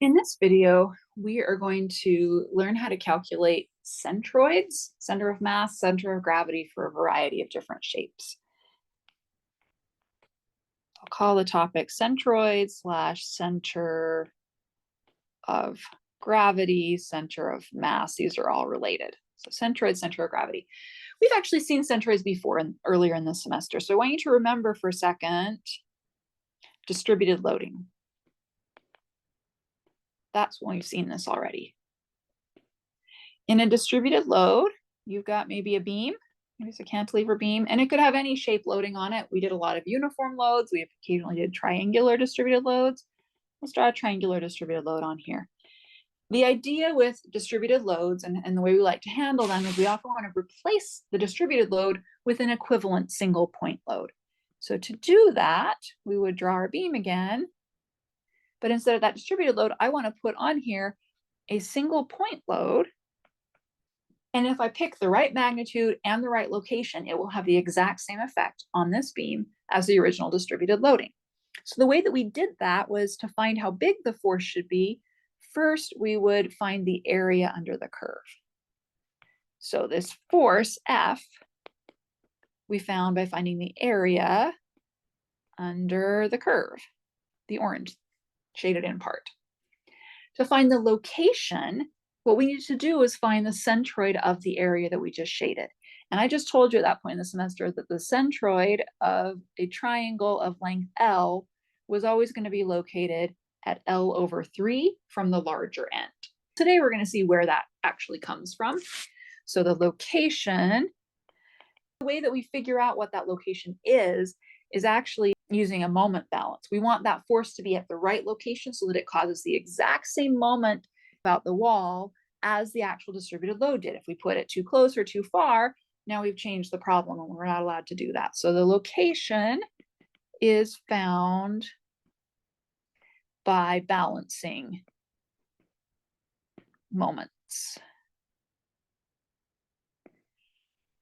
In this video, we are going to learn how to calculate centroids, center of mass, center of gravity for a variety of different shapes. I'll call the topic centroid slash center of gravity, center of mass. These are all related. So centroid, center of gravity. We've actually seen centroids before earlier in the semester. So I want you to remember for a second, distributed loading. That's when we've seen this already. In a distributed load, you've got maybe a beam, maybe it's a cantilever beam, and it could have any shape loading on it. We did a lot of uniform loads. We occasionally did triangular distributed loads. Let's draw a triangular distributed load on here. The idea with distributed loads and the way we like to handle them is we often want to replace the distributed load with an equivalent single point load. So to do that, we would draw our beam again, but instead of that distributed load, I want to put on here a single point load. And if I pick the right magnitude and the right location, it will have the exact same effect on this beam as the original distributed loading. So the way that we did that was to find how big the force should be. First, we would find the area under the curve. So this force, F, we found by finding the area under the curve, the orange shaded in part. To find the location, what we need to do is find the centroid of the area that we just shaded. And I just told you at that point in the semester that the centroid of a triangle of length L was always going to be located at L/3 from the larger end. Today we're going to see where that actually comes from. So the location, the way that we figure out what that location is actually using a moment balance. We want that force to be at the right location so that it causes the exact same moment about the wall as the actual distributed load did. If we put it too close or too far, now we've changed the problem and we're not allowed to do that. So the location is found by balancing moments.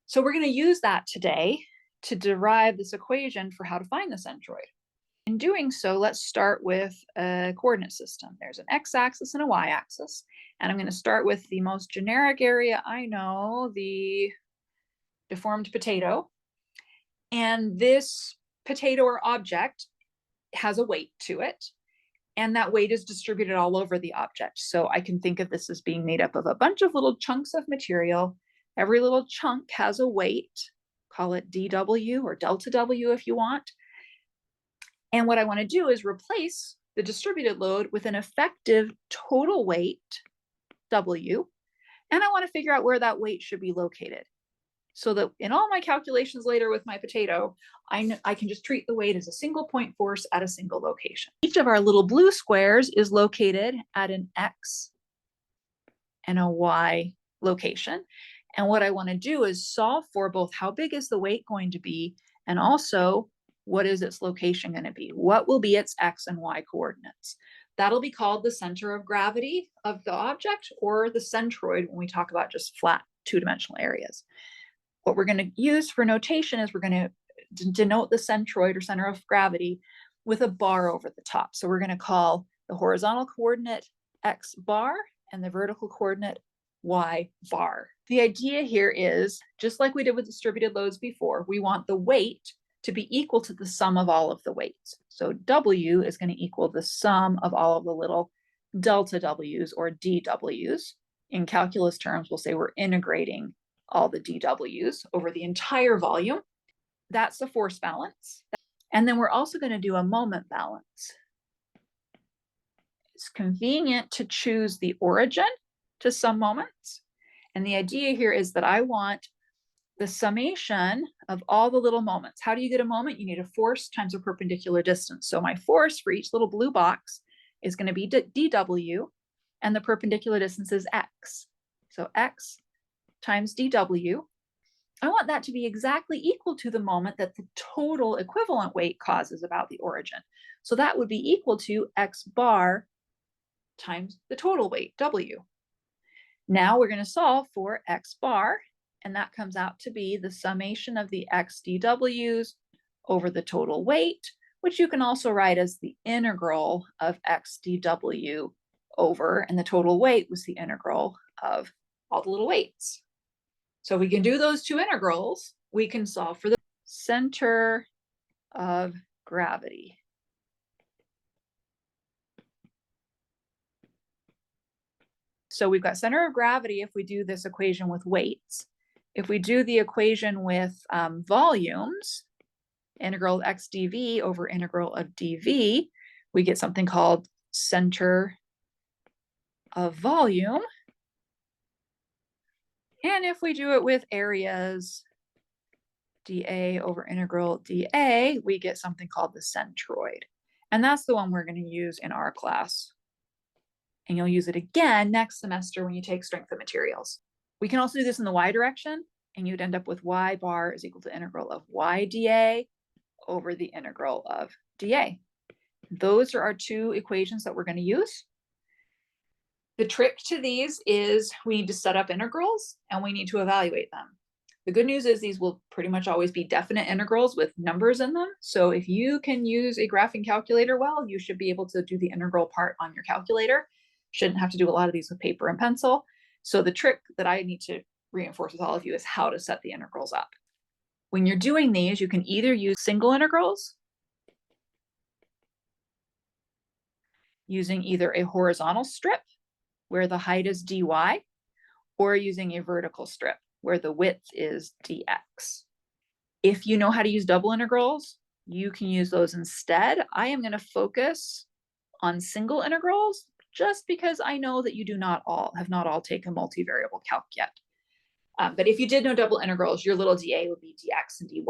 So we're going to use that today to derive this equation for how to find the centroid. In doing so, let's start with a coordinate system. There's an x-axis and a y-axis. And I'm going to start with the most generic area I know, the deformed potato. And this potato or object has a weight to it. And that weight is distributed all over the object. So I can think of this as being made up of a bunch of little chunks of material. Every little chunk has a weight. Call it dW or delta W if you want. And what I want to do is replace the distributed load with an effective total weight, W, and I want to figure out where that weight should be located. So that in all my calculations later with my potato, I can just treat the weight as a single point force at a single location. Each of our little blue squares is located at an X and a Y location. And what I want to do is solve for both how big is the weight going to be and also what is its location going to be? What will be its X and Y coordinates? That'll be called the center of gravity of the object or the centroid when we talk about just flat two-dimensional areas. What we're going to use for notation is we're going to denote the centroid or center of gravity with a bar over the top. So we're going to call the horizontal coordinate X bar and the vertical coordinate Y bar. The idea here is, just like we did with distributed loads before, we want the weight to be equal to the sum of all of the weights. So W is going to equal the sum of all of the little delta W's or dW's. In calculus terms, we'll say we're integrating all the dW's over the entire volume. That's the force balance. And then we're also going to do a moment balance. It's convenient to choose the origin to some moments. And the idea here is that I want the summation of all the little moments. How do you get a moment? You need a force times a perpendicular distance. So my force for each little blue box is going to be dW, and the perpendicular distance is X. So X times dW. I want that to be exactly equal to the moment that the total equivalent weight causes about the origin. So that would be equal to X bar times the total weight, W. Now we're going to solve for X bar, and that comes out to be the summation of the X dW's over the total weight, which you can also write as the integral of X dW over, and the total weight was the integral of all the little weights. So we can do those two integrals, we can solve for the center of gravity. So we've got center of gravity if we do this equation with weights. If we do the equation with volumes, integral of x dv over integral of dv, we get something called center of volume. And if we do it with areas, dA over integral dA, we get something called the centroid. And that's the one we're going to use in our class. And you'll use it again next semester when you take strength of materials. We can also do this in the y direction, and you'd end up with y bar is equal to integral of y dA over the integral of dA. Those are our two equations that we're going to use. The trick to these is we need to set up integrals and we need to evaluate them. The good news is these will pretty much always be definite integrals with numbers in them. So if you can use a graphing calculator well, you should be able to do the integral part on your calculator. Shouldn't have to do a lot of these with paper and pencil. So the trick that I need to reinforce with all of you is how to set the integrals up. When you're doing these, you can either use single integrals using either a horizontal strip where the height is dy, or using a vertical strip where the width is dx. If you know how to use double integrals, you can use those instead. I am going to focus on single integrals just because I know that you have not all taken multivariable calc yet. But if you did know double integrals, your little dA would be dx and dy.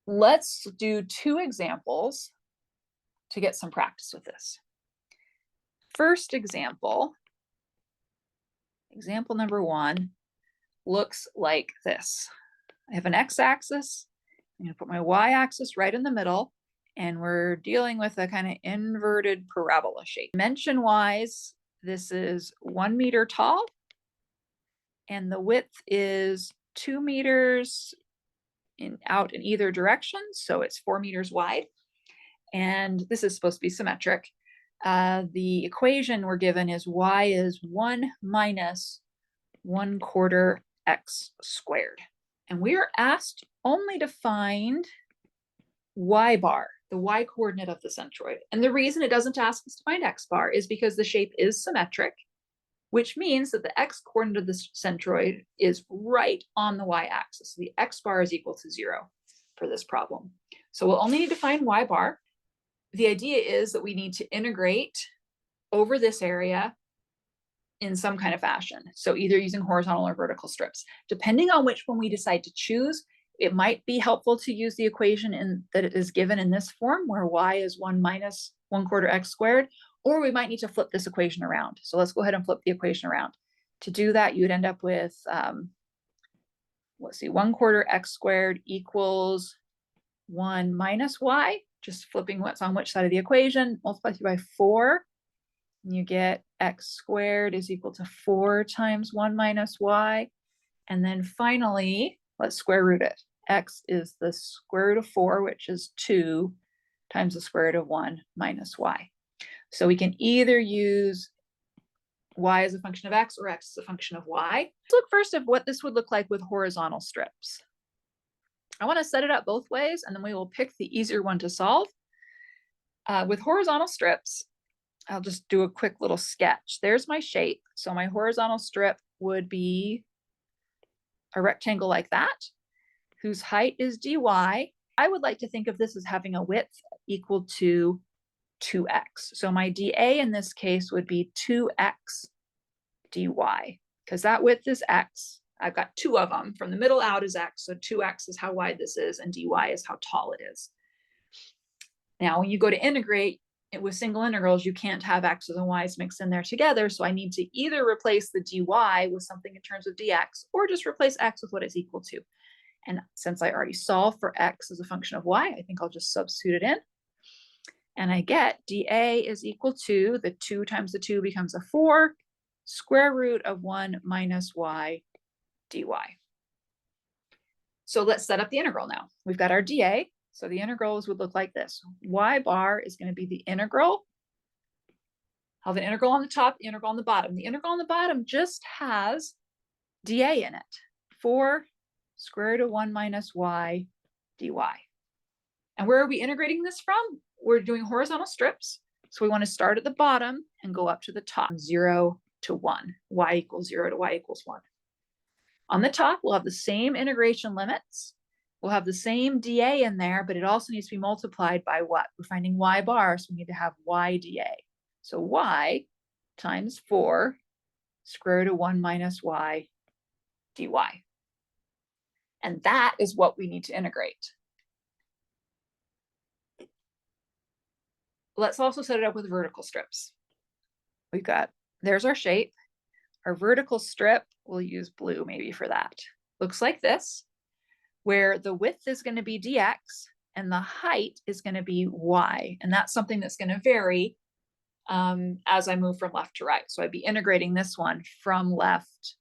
Let's do two examples to get some practice with this. First example number 1, looks like this. I have an x-axis. I'm going to put my y-axis right in the middle, and we're dealing with a kind of inverted parabola shape. Dimension-wise, this is 1 meter tall, and the width is 2 meters out in either direction, so it's 4 meters wide. And this is supposed to be symmetric. The equation we're given is y is 1 minus 1/4 x squared. And we are asked only to find y bar, the y coordinate of the centroid. And the reason it doesn't ask us to find x bar is because the shape is symmetric, which means that the x coordinate of the centroid is right on the y-axis. So the x bar is equal to 0 for this problem. So we'll only need to find y bar. The idea is that we need to integrate over this area in some kind of fashion. So either using horizontal or vertical strips. Depending on which one we decide to choose, it might be helpful to use the equation that it is given in this form, where y is 1 minus 1/4 x squared, or we might need to flip this equation around. So let's go ahead and flip the equation around. To do that, you'd end up with, let's see, 1/4 x squared equals 1 minus y, just flipping what's on which side of the equation, multiply through by 4, and you get x squared is equal to 4 times 1 minus y. And then finally, let's square root it. X is the square root of 4, which is 2 times the square root of 1 minus y. So we can either use y as a function of x or x as a function of y. Let's look first at what this would look like with horizontal strips. I want to set it up both ways, and then we will pick the easier one to solve. With horizontal strips, I'll just do a quick little sketch. There's my shape. So my horizontal strip would be a rectangle like that, whose height is dy. I would like to think of this as having a width equal to 2x. So my dA in this case would be 2x dy, because that width is x. I've got 2 of them. From the middle out is x, so 2x is how wide this is, and dy is how tall it is. Now, when you go to integrate it with single integrals, you can't have x's and y's mixed in there together, so I need to either replace the dy with something in terms of dx, or just replace x with what it's equal to. And since I already solved for x as a function of y, I think I'll just substitute it in. And I get dA is equal to, the 2 times the 2 becomes a 4, square root of 1 minus y dy. So let's set up the integral now. We've got our dA, so the integrals would look like this. Y bar is going to be the integral I'll have an integral on the top, integral on the bottom. The integral on the bottom just has dA in it, 4 square root of 1 minus y dy. And where are we integrating this from? We're doing horizontal strips. So we want to start at the bottom and go up to the top, 0 to 1, y equals 0 to y equals 1. On the top, we'll have the same integration limits. We'll have the same dA in there, but it also needs to be multiplied by what? We're finding y bar, so we need to have y dA. So y times 4 square root of 1 minus y dy. And that is what we need to integrate. Let's also set it up with vertical strips. We've got, there's our shape. Our vertical strip, we'll use blue maybe for that. Looks like this, where the width is going to be dx and the height is going to be y. And that's something that's going to vary as I move from left to right. So I'd be integrating this one from left,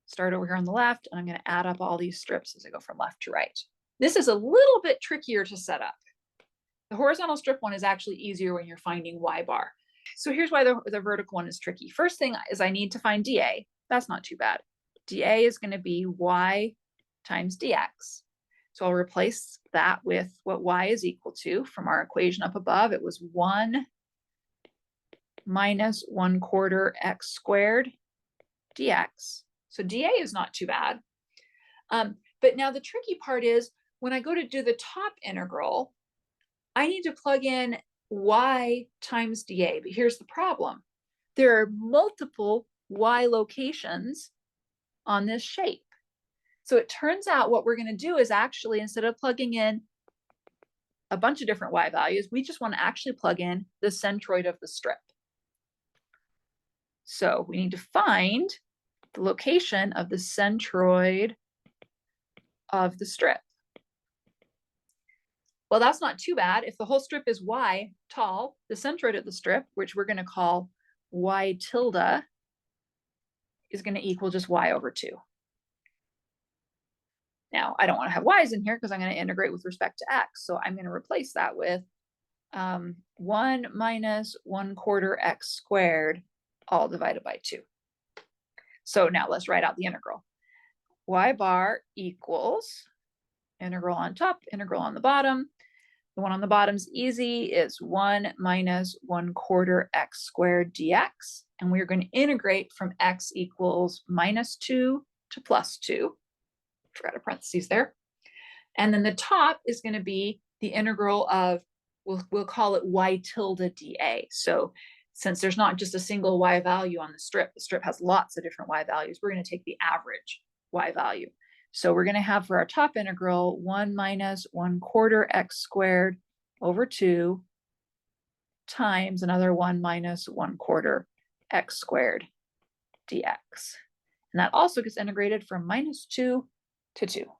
start over here on the left, and I'm going to add up all these strips as I go from left to right. This is a little bit trickier to set up. The horizontal strip one is actually easier when you're finding y bar. So here's why the vertical one is tricky. First thing is I need to find dA. That's not too bad. dA is going to be y times dx. So I'll replace that with what y is equal to from our equation up above. It was 1 minus 1/4 x squared dx. So dA is not too bad. But now the tricky part is when I go to do the top integral, I need to plug in y times dA, but here's the problem. There are multiple y locations on this shape. So it turns out what we're going to do is actually, instead of plugging in a bunch of different y values, we just want to actually plug in the centroid of the strip. So we need to find the location of the centroid of the strip. Well, that's not too bad. If the whole strip is y tall, the centroid of the strip, which we're going to call y tilde, is going to equal just y over 2. Now, I don't want to have y's in here because I'm going to integrate with respect to x. So I'm going to replace that with 1 minus 1/4 x squared, all divided by 2. So now let's write out the integral. Y bar equals integral on top, integral on the bottom. The one on the bottom's easy. It's 1 minus 1/4 x squared dx. And we're going to integrate from x equals -2 to +2. Forgot a parentheses there. And then the top is going to be the integral of, we'll call it y tilde dA. So since there's not just a single y value on the strip has lots of different y values, we're going to take the average y value. So we're going to have for our top integral 1 minus 1/4 x squared over 2 times another 1 minus 1/4 x squared dx. And that also gets integrated from -2 to 2.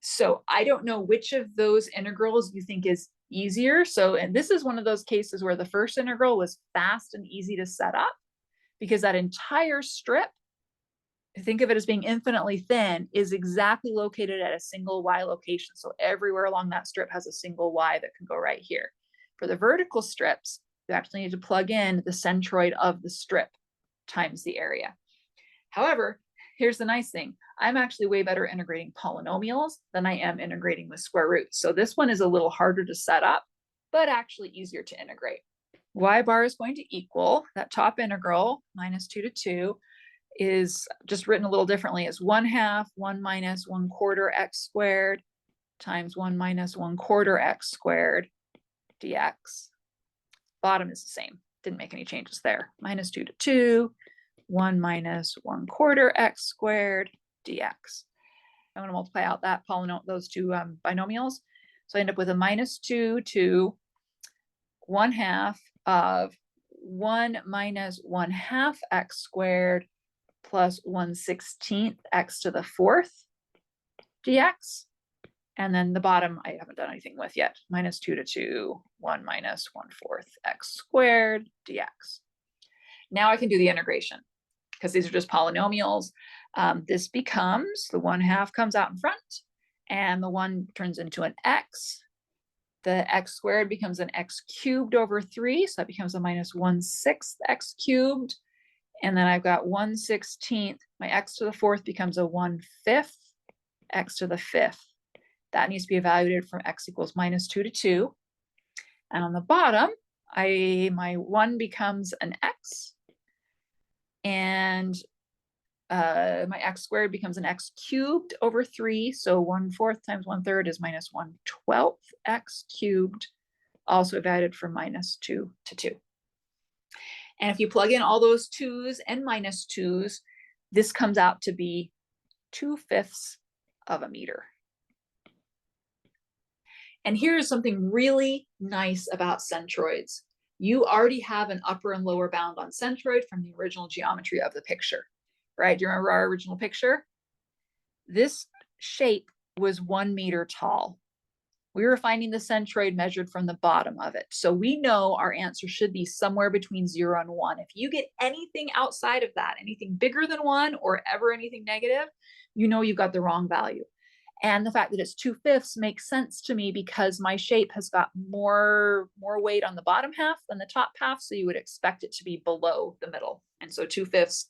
So I don't know which of those integrals you think is easier. So, and this is one of those cases where the first integral was fast and easy to set up because that entire strip, think of it as being infinitely thin, is exactly located at a single y location. So everywhere along that strip has a single y that can go right here. For the vertical strips, you actually need to plug in the centroid of the strip times the area. However, here's the nice thing. I'm actually way better integrating polynomials than I am integrating with square roots. So this one is a little harder to set up, but actually easier to integrate. Y bar is going to equal that top integral, -2 to 2, is just written a little differently as 1/2 1 minus 1/4 x squared times 1 minus 1/4 x squared dx. Bottom is the same. Didn't make any changes there. -2 to 2, 1 minus 1/4 x squared dx. I'm going to multiply out that those two binomials. So I end up with a -2 to 1/2 of 1 minus 1/2 x squared plus 1/16 x to the 4th dx. And then the bottom, I haven't done anything with yet. -2 to 2, 1 minus 1/4 x squared dx. Now I can do the integration because these are just polynomials. This becomes, the 1/2 comes out in front and the 1 turns into an x. The x squared becomes an x cubed over 3, so that becomes a minus 1/6 x cubed. And then I've got 1/16. My x to the 4th becomes a 1/5 x to the 5th. That needs to be evaluated from x equals minus 2 to 2. And on the bottom, my 1 becomes an x, and my x squared becomes an x cubed over 3. So 1/4 times 1/3 is minus 1/12 x cubed, also evaluated from minus 2 to 2. And if you plug in all those 2's and minus 2's, this comes out to be 2/5 of a meter. And here's something really nice about centroids. You already have an upper and lower bound on centroid from the original geometry of the picture, right? Do you remember our original picture? This shape was 1 meter tall. We were finding the centroid measured from the bottom of it. So we know our answer should be somewhere between 0 and 1. If you get anything outside of that, anything bigger than 1 or ever anything negative, you know you've got the wrong value. And the fact that it's 2/5 makes sense to me because my shape has got more weight on the bottom half than the top half, so you would expect it to be below the middle. And so 2/5,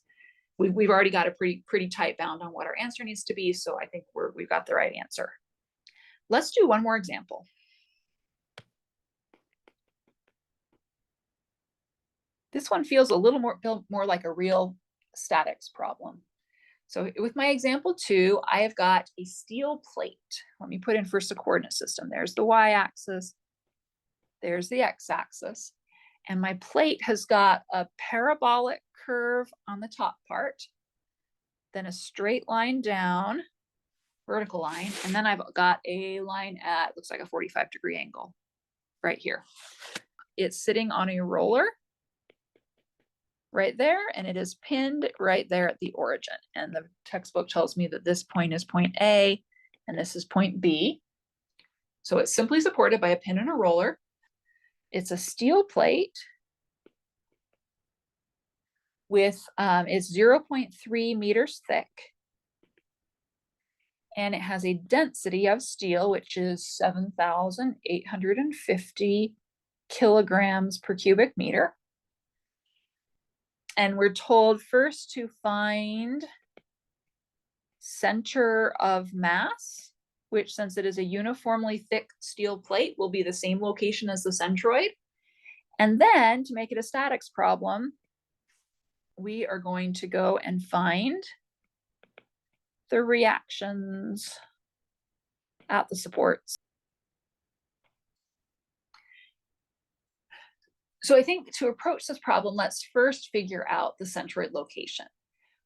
we've already got a pretty tight bound on what our answer needs to be, so I think we've got the right answer. Let's do one more example. This one feels a little more like a real statics problem. So with my example 2, I have got a steel plate. Let me put in first a coordinate system. There's the y-axis, there's the x-axis, and my plate has got a parabolic curve on the top part, then a straight line down, vertical line, and then I've got a line at, looks like a 45-degree angle right here. It's sitting on a roller right there, and it is pinned right there at the origin. And the textbook tells me that this point is point A, and this is point B. So it's simply supported by a pin and a roller. It's a steel plate with, it's 0.3 meters thick. And it has a density of steel, which is 7,850 kilograms per cubic meter. And we're told first to find center of mass, which, since it is a uniformly thick steel plate, will be the same location as the centroid. And then to make it a statics problem, we are going to go and find the reactions at the supports. So I think to approach this problem, let's first figure out the centroid location.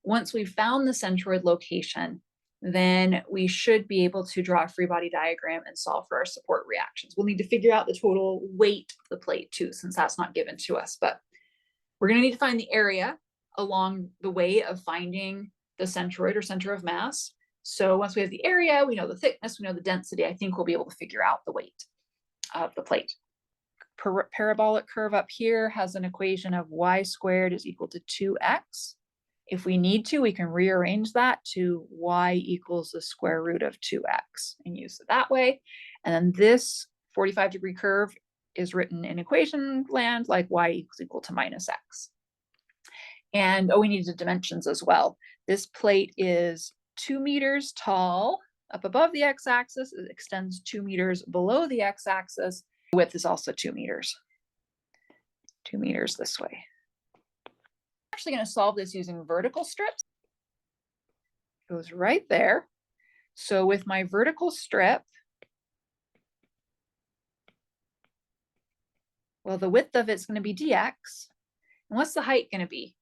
Once we've found the centroid location, then we should be able to draw a free body diagram and solve for our support reactions. We'll need to figure out the total weight of the plate too, since that's not given to us, but we're going to need to find the area along the way of finding the centroid or center of mass. So once we have the area, we know the thickness, we know the density, I think we'll be able to figure out the weight of the plate. Parabolic curve up here has an equation of y squared is equal to 2x. If we need to, we can rearrange that to y equals the square root of 2x and use it that way. And then this 45-degree curve is written in equation land like y equals equal to minus x. And we need the dimensions as well. This plate is 2 meters tall up above the x-axis. It extends 2 meters below the x-axis. Width is also 2 meters. 2 meters this way. I'm actually going to solve this using vertical strips. It goes right there. So with my vertical strip, well, the width of it's going to be dx. And what's the height going to be?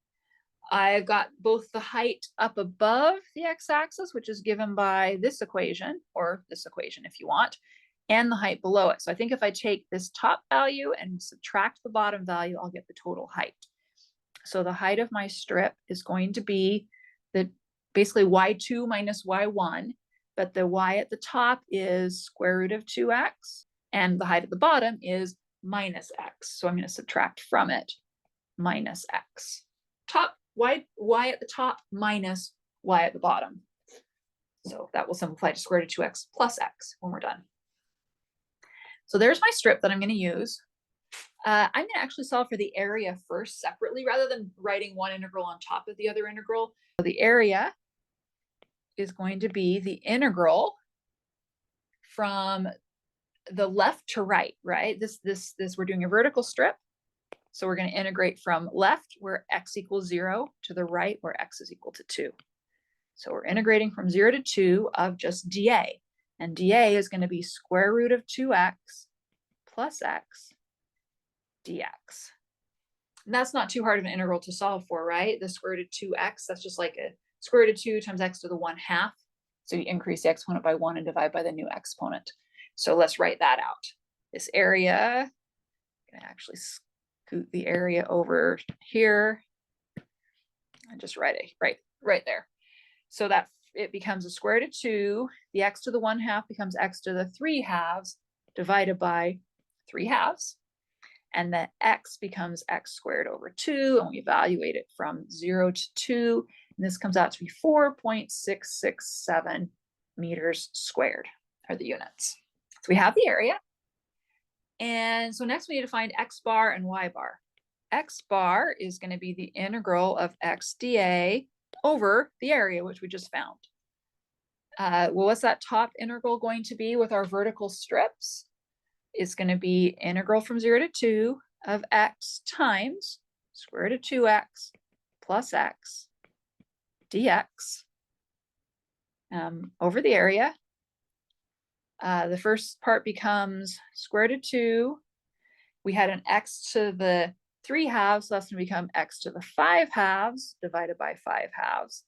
I've got both the height up above the x-axis, which is given by this equation, or this equation if you want, and the height below it. So I think if I take this top value and subtract the bottom value, I'll get the total height. So the height of my strip is going to be basically y2 minus y1, but the y at the top is square root of 2x, and the height at the bottom is minus x. So I'm going to subtract from it minus x. Top y at the top minus y at the bottom. So that will simplify to square root of 2x plus x when we're done. So there's my strip that I'm going to use. I'm going to actually solve for the area first separately rather than writing one integral on top of the other integral. So the area is going to be the integral from the left to right, right? This we're doing a vertical strip. So we're going to integrate from left where x equals 0 to the right where x is equal to 2. So we're integrating from 0 to 2 of just dA. And dA is going to be square root of 2x plus x dx. And that's not too hard of an integral to solve for, right? The square root of 2x, that's just like a square root of 2 times x to the 1/2. So you increase the exponent by 1 and divide by the new exponent. So let's write that out. This area, I'm going to actually scoot the area over here and just write it right there. So that it becomes a square root of 2, the x to the 1/2 becomes x to the 3/2 divided by 3/2. And the x becomes x squared over 2, and we evaluate it from 0 to 2, and this comes out to be 4.667 meters squared are the units. So we have the area, and so next we need to find x bar and y bar. X bar is going to be the integral of x dA over the area, which we just found. Well, what's that top integral going to be with our vertical strips? It's going to be integral from 0 to 2 of x times square root of 2x plus x dx over the area. The first part becomes square root of 2. We had an x to the 3/2, so that's going to become x to the 5/2 divided by 5/2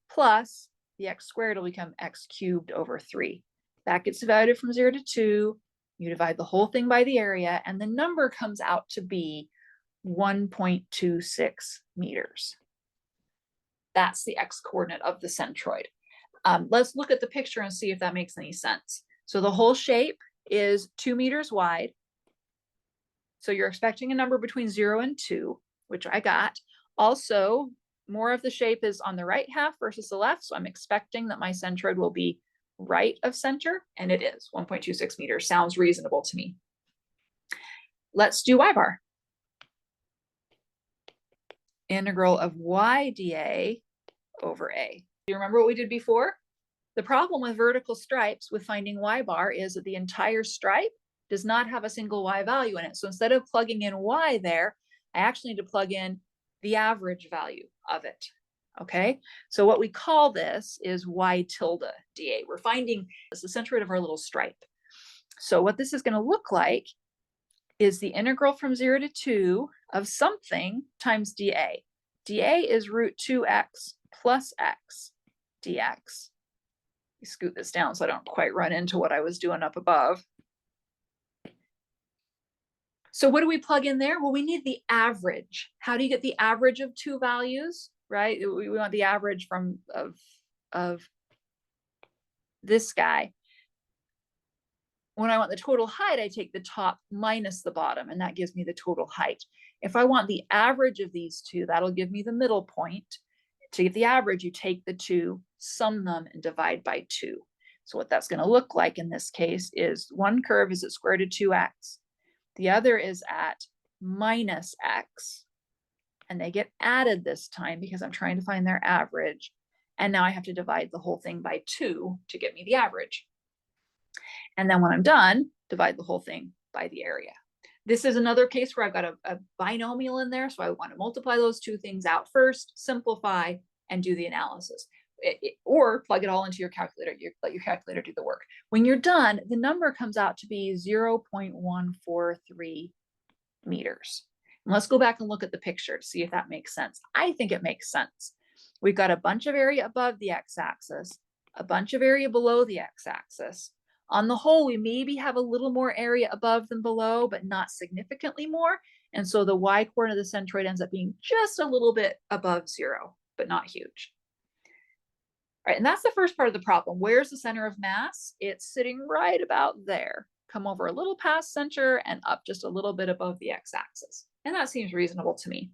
plus the x squared will become x cubed over 3. That gets divided from 0 to 2. You divide the whole thing by the area, and the number comes out to be 1.26 meters. That's the x coordinate of the centroid. Let's look at the picture and see if that makes any sense. So the whole shape is 2 meters wide. So you're expecting a number between 0 and 2, which I got. Also, more of the shape is on the right half versus the left, so I'm expecting that my centroid will be right of center, and it is 1.26 meters. Sounds reasonable to me. Let's do y bar. Integral of y dA over a. Do you remember what we did before? The problem with vertical stripes with finding y bar is that the entire stripe does not have a single y value in it. So instead of plugging in y there, I actually need to plug in the average value of it. Okay, so what we call this is y tilde dA. We're finding the centroid of our little stripe. So what this is going to look like is the integral from 0 to 2 of something times dA. dA is root 2x plus x dx. You scoot this down so I don't quite run into what I was doing up above. So what do we plug in there? Well, we need the average. How do you get the average of two values, right? We want the average of this guy. When I want the total height, I take the top minus the bottom, and that gives me the total height. If I want the average of these two, that'll give me the middle point. To get the average, you take the two, sum them, and divide by 2. So what that's going to look like in this case is one curve is at square root of 2x. The other is at minus x. And they get added this time because I'm trying to find their average. And now I have to divide the whole thing by 2 to get me the average. And then when I'm done, divide the whole thing by the area. This is another case where I've got a binomial in there. So I want to multiply those two things out first, simplify, and do the analysis. Or plug it all into your calculator. Let your calculator do the work. When you're done, the number comes out to be 0.143 meters. And let's go back and look at the picture to see if that makes sense. I think it makes sense. We've got a bunch of area above the x-axis, a bunch of area below the x-axis. On the whole, we maybe have a little more area above than below, but not significantly more. And so the y coordinate of the centroid ends up being just a little bit above 0, but not huge. All right, and that's the first part of the problem. Where's the center of mass? It's sitting right about there. Come over a little past center and up just a little bit above the x-axis. And that seems reasonable to me.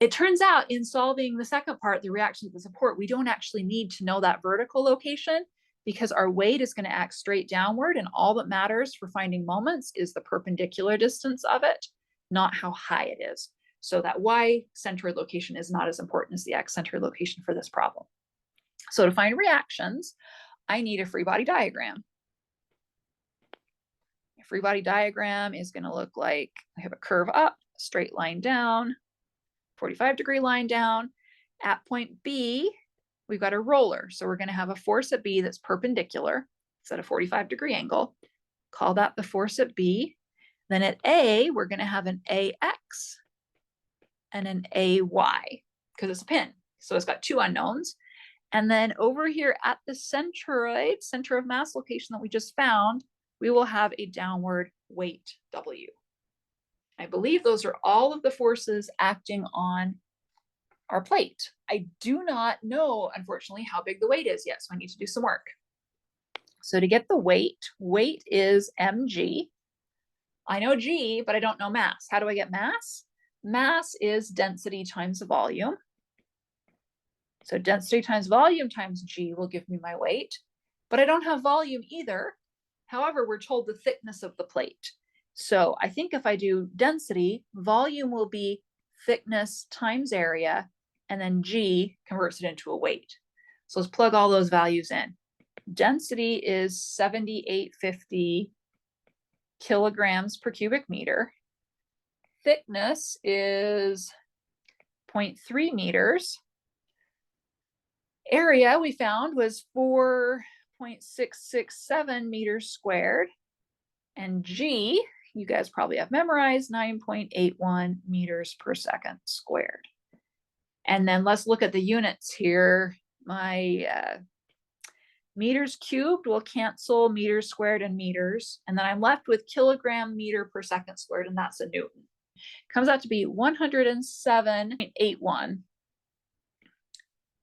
It turns out in solving the second part, the reaction to the support, we don't actually need to know that vertical location because our weight is going to act straight downward, and all that matters for finding moments is the perpendicular distance of it, not how high it is. So that y centroid location is not as important as the x centroid location for this problem. So to find reactions, I need a free body diagram. A free body diagram is going to look like I have a curve up, a straight line down, 45-degree line down. At point B, we've got a roller. So we're going to have a force at B that's perpendicular. It's at a 45-degree angle. Call that the force at B. Then at A, we're going to have an AX and an AY because it's a pin. So it's got two unknowns. And then over here at the centroid, center of mass location that we just found, we will have a downward weight W. I believe those are all of the forces acting on our plate. I do not know, unfortunately, how big the weight is yet, so I need to do some work. So to get the weight is mg. I know g, but I don't know mass. How do I get mass? Mass is density times volume. So density times volume times g will give me my weight, but I don't have volume either. However, we're told the thickness of the plate. So I think if I do density, volume will be thickness times area, and then g converts it into a weight. So let's plug all those values in. Density is 7850 kilograms per cubic meter. Thickness is 0.3 meters. Area we found was 4.667 meters squared. And g, you guys probably have memorized, 9.81 meters per second squared. And then let's look at the units here. My meters cubed will cancel meters squared and meters. And then I'm left with kilogram meter per second squared, and that's a Newton. Comes out to be 107.81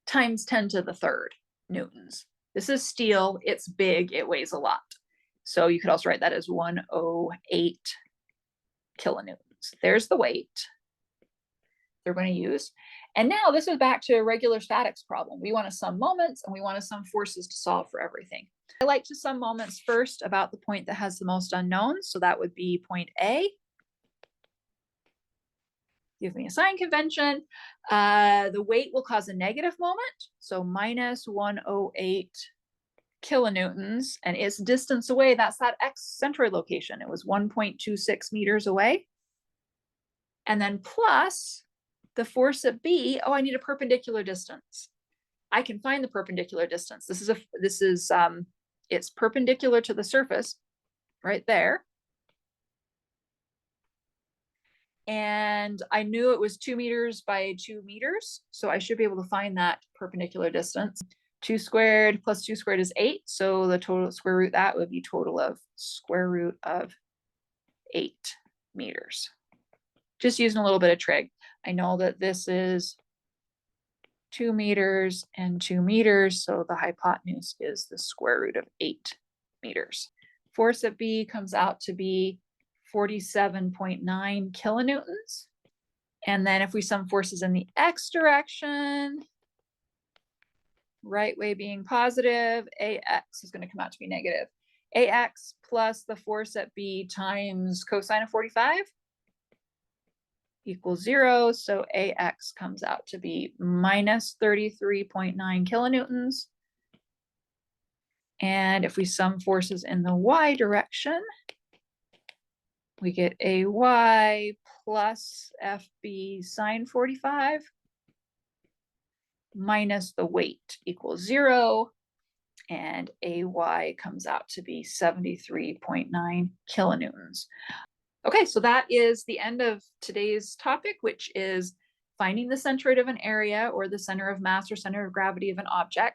times 10 to the third newtons. This is steel, it's big, it weighs a lot. So you could also write that as 108 kilonewtons. There's the weight they're going to use. And now this is back to a regular statics problem. We want to sum moments and we want to sum forces to solve for everything. I like to sum moments first about the point that has the most unknowns. So that would be point A. Give me a sign convention. The weight will cause a negative moment. So minus 108 kilonewtons, and its distance away, that's that X centroid location. It was 1.26 meters away. And then plus the force at B, oh, I need a perpendicular distance. I can find the perpendicular distance. It's perpendicular to the surface right there. And I knew it was 2 meters by 2 meters. So I should be able to find that perpendicular distance. 2 squared plus 2 squared is 8. So the total square root that would be total of square root of 8 meters. Just using a little bit of trig. I know that this is 2 meters and 2 meters. So the hypotenuse is the square root of 8 meters. Force at B comes out to be 47.9 kilonewtons. And then if we sum forces in the X direction, right way being positive, AX is going to come out to be negative. AX plus the force at B times cosine of 45 equals 0. So AX comes out to be minus 33.9 kilonewtons. And if we sum forces in the Y direction, we get AY plus FB sine 45 minus the weight equals 0. And AY comes out to be 73.9 kilonewtons. Okay, so that is the end of today's topic, which is finding the centroid of an area or the center of mass or center of gravity of an object.